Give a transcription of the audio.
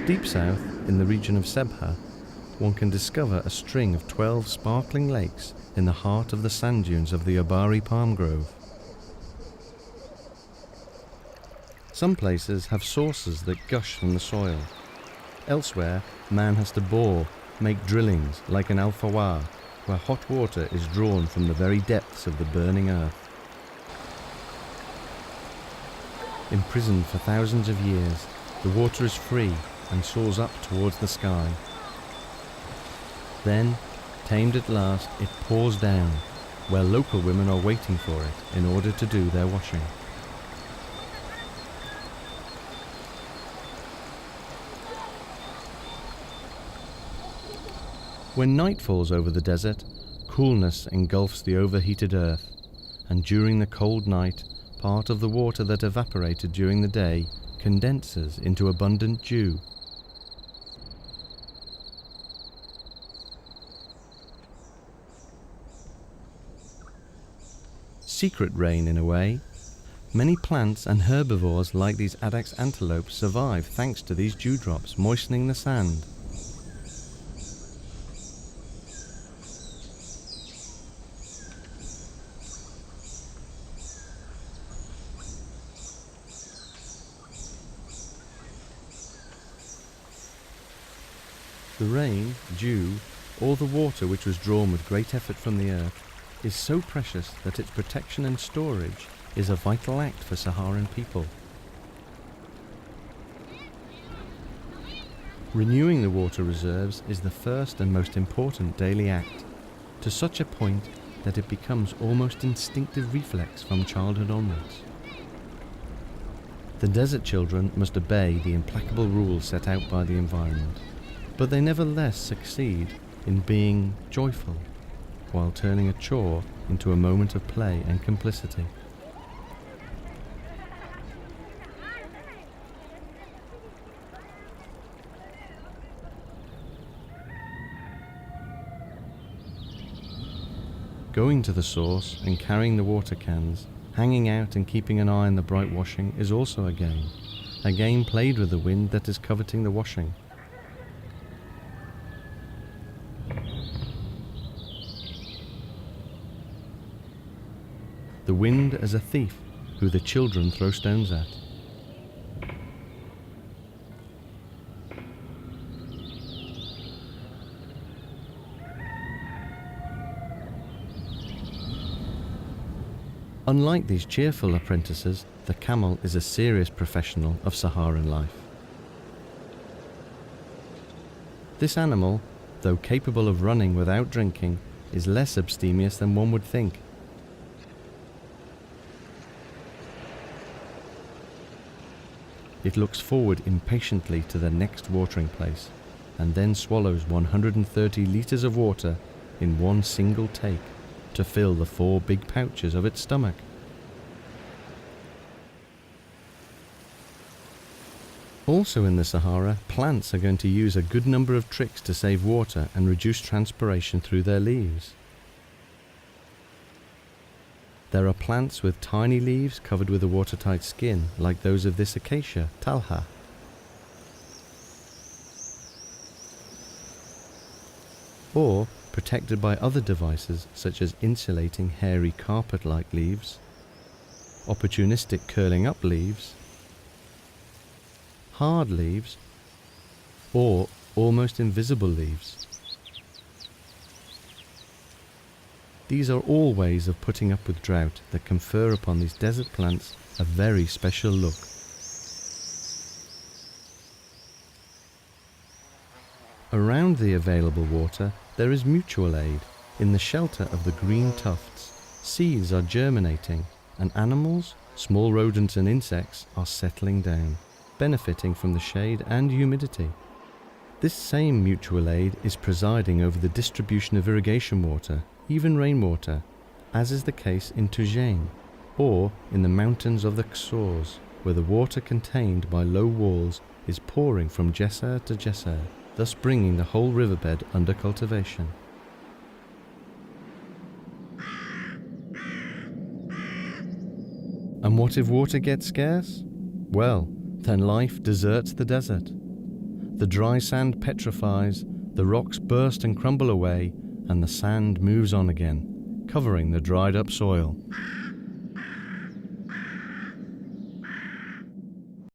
Deep south, in the region of Sebha, one can discover a string of 12 sparkling lakes in the heart of the sand dunes of the Obari palm grove. Some places have sources that gush from the soil. Elsewhere, man has to bore, make drillings like an al-Fawar, where hot water is drawn from the very depths of the burning earth. Imprisoned for thousands of years, the water is free and soars up towards the sky. Then, tamed at last, it pours down, where local women are waiting for it in order to do their washing. When night falls over the desert, coolness engulfs the overheated earth, and during the cold night, part of the water that evaporated during the day condenses into abundant dew. Secret rain in a way. Many plants and herbivores like these addax antelopes survive thanks to these dewdrops moistening the sand. The rain, dew, or the water which was drawn with great effort from the earth is so precious that its protection and storage is a vital act for Saharan people. Renewing the water reserves is the first and most important daily act, to such a point that it becomes almost instinctive reflex from childhood onwards. The desert children must obey the implacable rules set out by the environment, but they nevertheless succeed in being joyful, while turning a chore into a moment of play and complicity. Going to the source and carrying the water cans, hanging out and keeping an eye on the bright washing is also a game played with the wind that is coveting the washing. The wind as a thief who the children throw stones at. Unlike these cheerful apprentices, the camel is a serious professional of Saharan life. This animal, though capable of running without drinking, is less abstemious than one would think. It looks forward impatiently to the next watering place, and then swallows 130 litres of water in one single take to fill the 4 big pouches of its stomach. Also in the Sahara, plants are going to use a good number of tricks to save water and reduce transpiration through their leaves. There are plants with tiny leaves covered with a watertight skin, like those of this acacia, talha. Or protected by other devices such as insulating hairy carpet-like leaves, opportunistic curling up leaves, hard leaves, or almost invisible leaves. These are all ways of putting up with drought that confer upon these desert plants a very special look. Around the available water there is mutual aid. In the shelter of the green tufts, seeds are germinating, and animals, small rodents and insects are settling down, benefiting from the shade and humidity. This same mutual aid is presiding over the distribution of irrigation water, even rainwater, as is the case in Tunisia, or in the mountains of the Qsors, where the water contained by low walls is pouring from Jesser to Jesser, thus bringing the whole riverbed under cultivation. And what if water gets scarce? Well, then life deserts the desert. The dry sand petrifies, the rocks burst and crumble away, and the sand moves on again, covering the dried up soil.